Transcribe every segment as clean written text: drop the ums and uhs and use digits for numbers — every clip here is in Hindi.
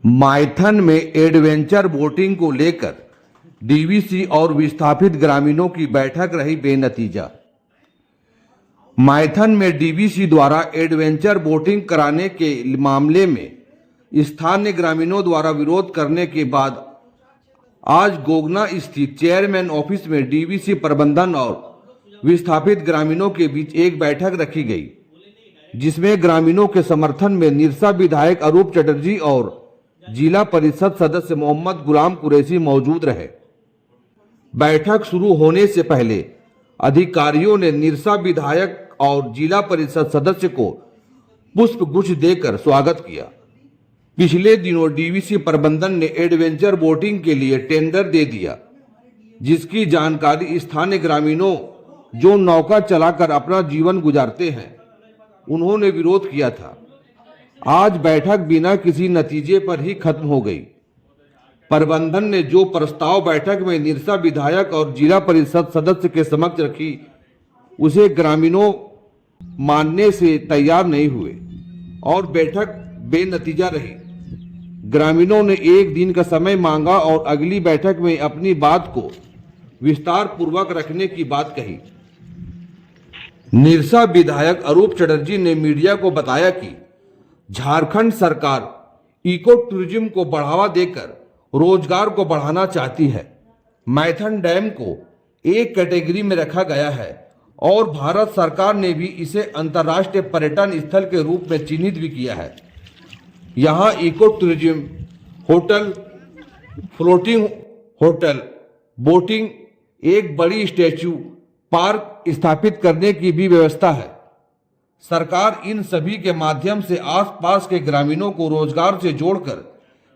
माइथन में एडवेंचर बोटिंग को लेकर डीवीसी और विस्थापित ग्रामीणों की बैठक रही बेनतीजा। माइथन में डीवीसी द्वारा एडवेंचर बोटिंग कराने के मामले में स्थानीय ग्रामीणों द्वारा विरोध करने के बाद आज गोगना स्थित चेयरमैन ऑफिस में डीवीसी प्रबंधन और विस्थापित ग्रामीणों के बीच एक बैठक रखी गई, जिसमें ग्रामीणों के समर्थन में निरसा विधायक अरूप चटर्जी और जिला परिषद सदस्य मोहम्मद गुलाम कुरैशी मौजूद रहे। बैठक शुरू होने से पहले अधिकारियों ने निरसा विधायक और जिला परिषद सदस्य को पुष्प गुच्छ देकर स्वागत किया। पिछले दिनों डीवीसी प्रबंधन ने एडवेंचर बोटिंग के लिए टेंडर दे दिया, जिसकी जानकारी स्थानीय ग्रामीणों जो नौका चलाकर अपना जीवन गुजारते हैं, उन्होंने विरोध किया था। आज बैठक बिना किसी नतीजे पर ही खत्म हो गई। प्रबंधन ने जो प्रस्ताव बैठक में निरसा विधायक और जिला परिषद सदस्य के समक्ष रखी, उसे ग्रामीणों मानने से तैयार नहीं हुए और बैठक बेनतीजा रही। ग्रामीणों ने एक दिन का समय मांगा और अगली बैठक में अपनी बात को विस्तार पूर्वक रखने की बात कही। निरसा विधायक अरूप चटर्जी ने मीडिया को बताया कि झारखंड सरकार इको टूरिज्म को बढ़ावा देकर रोजगार को बढ़ाना चाहती है। माइथन डैम को एक कैटेगरी में रखा गया है और भारत सरकार ने भी इसे अंतर्राष्ट्रीय पर्यटन स्थल के रूप में चिन्हित भी किया है। यहाँ eco tourism, hotel, floating hotel, boating, एक बड़ी स्टैच्यू पार्क स्थापित करने की भी व्यवस्था है। सरकार इन सभी के माध्यम से आसपास के ग्रामीणों को रोजगार से जोड़कर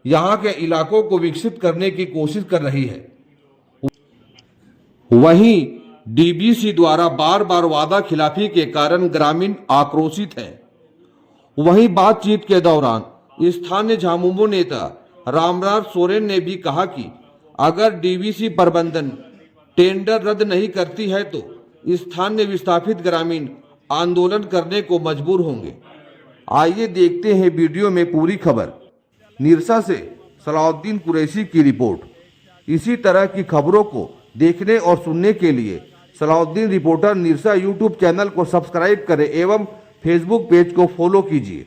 यहाँ के इलाकों को विकसित करने की कोशिश कर रही है। वहीं डीवीसी द्वारा बार बार वादा खिलाफी के कारण ग्रामीण आक्रोशित हैं। वहीं बातचीत के दौरान स्थानीय झामुमो नेता रामराज सोरेन ने भी कहा कि अगर डीवीसी प्रबंधन टेंडर रद्द नहीं करती है तो स्थानीय विस्थापित ग्रामीण आंदोलन करने को मजबूर होंगे। आइए देखते हैं वीडियो में पूरी खबर। निरसा से सलाउद्दीन कुरैशी की रिपोर्ट। इसी तरह की खबरों को देखने और सुनने के लिए Salauddin reporter Nirsa YouTube channel को सब्सक्राइब करें एवं फेसबुक पेज को फॉलो कीजिए।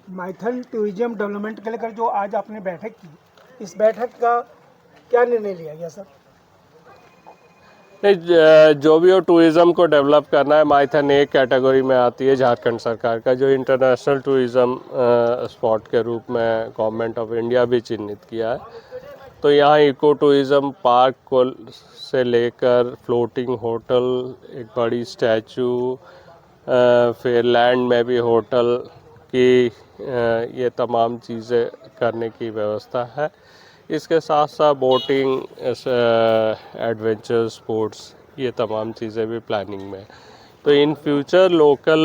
माइथन टूरिज्म डेवलपमेंट के लेकर जो आज आपने बैठक की, इस बैठक का क्या निर्णय लिया गया सर? जो भी हो टूरिज़्म को डेवलप करना है, माइथन एक कैटेगरी में आती है झारखंड सरकार का, जो इंटरनेशनल टूरिज़्म स्पॉट के रूप में गवर्नमेंट ऑफ इंडिया भी चिन्हित किया है। तो यहाँ इको टूरिज़्म पार्क को से लेकर फ्लोटिंग होटल, एक बड़ी स्टैचू, फिर लैंड में भी होटल की ये तमाम चीज़ें करने की व्यवस्था है। इसके साथ साथ बोटिंग, एडवेंचर स्पोर्ट्स, ये तमाम चीज़ें भी प्लानिंग में। तो इन फ्यूचर लोकल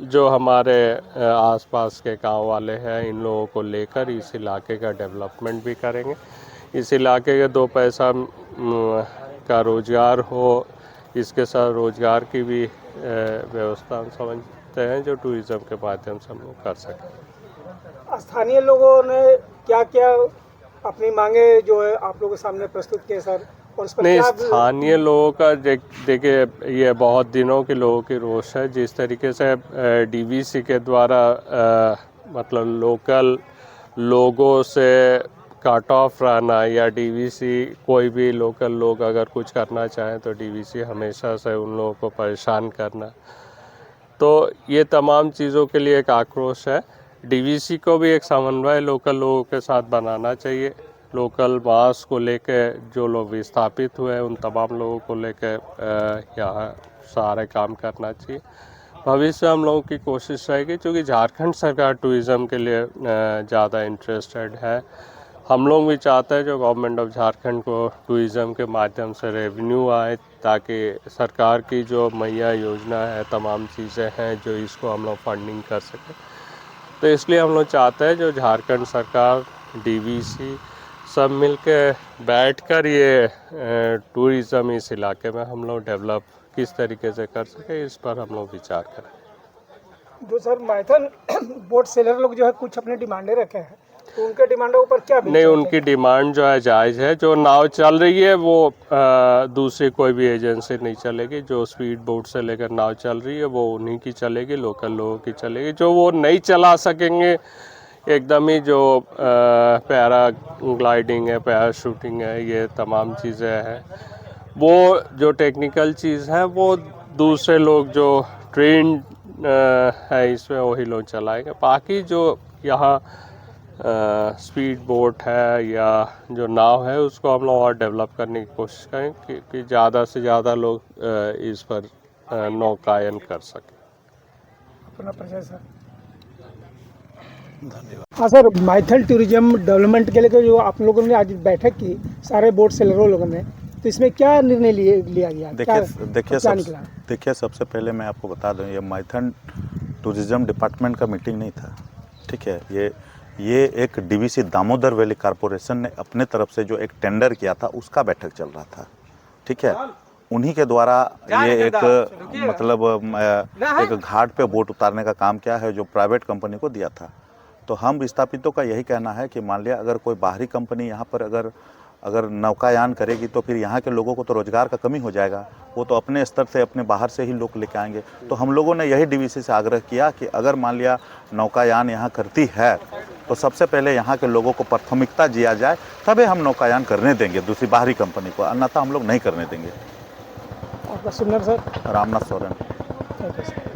जो हमारे आसपास के गांव वाले हैं, इन लोगों को लेकर इस इलाके का डेवलपमेंट भी करेंगे। इस इलाके के दो पैसा का रोज़गार हो, इसके साथ रोज़गार की भी व्यवस्था हम समझते हैं जो टूरिज़्म के माध्यम से हम लोग कर सकें। स्थानीय लोगों ने क्या क्या अपनी मांगे जो है आप लोगों के सामने प्रस्तुत किए सर? और इस पर नहीं, क्या स्थानीय लोगों का देखिए ये बहुत दिनों के लोगों की रोष है। जिस तरीके से डीवीसी के द्वारा मतलब लोकल लोगों से कट ऑफ रहना, या डीवीसी कोई भी लोकल लोग अगर कुछ करना चाहें तो डीवीसी हमेशा से उन लोगों को परेशान करना, तो ये तमाम चीज़ों के लिए एक आक्रोश है। डीवीसी को भी एक समन्वय लोकल लोगों के साथ बनाना चाहिए। लोकल मास को लेके जो लोग विस्थापित हुए हैं उन तमाम लोगों को लेके यहाँ सारे काम करना चाहिए। भविष्य हम लोगों की कोशिश रहेगी, क्योंकि झारखंड सरकार टूरिज़्म के लिए ज़्यादा इंटरेस्टेड है। हम लोग भी चाहते हैं जो गवर्नमेंट ऑफ झारखंड को टूरिज़्म के माध्यम से रेवेन्यू आए, ताकि सरकार की जो मैया योजना है, तमाम चीज़ें हैं जो इसको हम लोग फंडिंग कर सकें। तो इसलिए हम लोग चाहते हैं जो झारखंड सरकार, डीवीसी सब मिलके बैठकर ये टूरिज़्म इस इलाके में हम लोग डेवलप किस तरीके से कर सके, इस पर हम लोग विचार करें। जो सर माइथन बोट सेलर लोग जो है कुछ अपने डिमांडे रखे हैं, तो उनके डिमांडों ऊपर क्या नहीं, उनकी डिमांड जो है जायज़ है। जो नाव चल रही है वो दूसरी कोई भी एजेंसी नहीं चलेगी। जो स्पीड बोट से लेकर नाव चल रही है वो उन्हीं की चलेगी, लोकल लोगों की चलेगी। जो वो नहीं चला सकेंगे एकदम ही, जो पैरा ग्लाइडिंग है, पैराशूटिंग है, ये तमाम चीज़ें हैं, वो जो टेक्निकल चीज़ हैं वो दूसरे लोग जो ट्रेन है इसमें वही लोग चलाएंगे। बाकी जो यहाँ स्पीड बोट है या जो नाव है उसको हम लोग और डेवलप करने की कोशिश करें कि ज़्यादा से ज़्यादा लोग इस पर नौकायन कर सकें। अपना परिचय सर। हाँ सर, माइथन टूरिज्म डेवलपमेंट के लिए जो आप लोगों ने आज बैठक की सारे बोट सेलरों लोगों ने, तो इसमें क्या निर्णय लिया गया? देखिए सबसे पहले मैं आपको बता दूं, ये माइथन टूरिज्म डिपार्टमेंट का मीटिंग नहीं था, ठीक है। ये एक डीवीसी दामोदर वैली कॉरपोरेशन ने अपने तरफ से जो एक टेंडर किया था उसका बैठक चल रहा था, ठीक है। उन्हीं के द्वारा ये एक मतलब एक घाट पे बोट उतारने का काम क्या है जो प्राइवेट कंपनी को दिया था। तो हम विस्थापितों का यही कहना है कि मान लिया अगर कोई बाहरी कंपनी यहाँ पर अगर नौकायान करेगी तो फिर यहाँ के लोगों को तो रोजगार का कमी हो जाएगा। वो तो अपने स्तर से अपने बाहर से ही लोग लेके आएंगे। तो हम लोगों ने यही डीवीसी से आग्रह किया कि अगर मान लिया नौकायान यहाँ करती है तो सबसे पहले यहाँ के लोगों को प्राथमिकता दिया जाए, तभी हम नौकायान करने देंगे दूसरी बाहरी कंपनी को, अन्यथा हम लोग नहीं करने देंगे। आपका सुनर sir? Ramnath Soren. Thank you sir.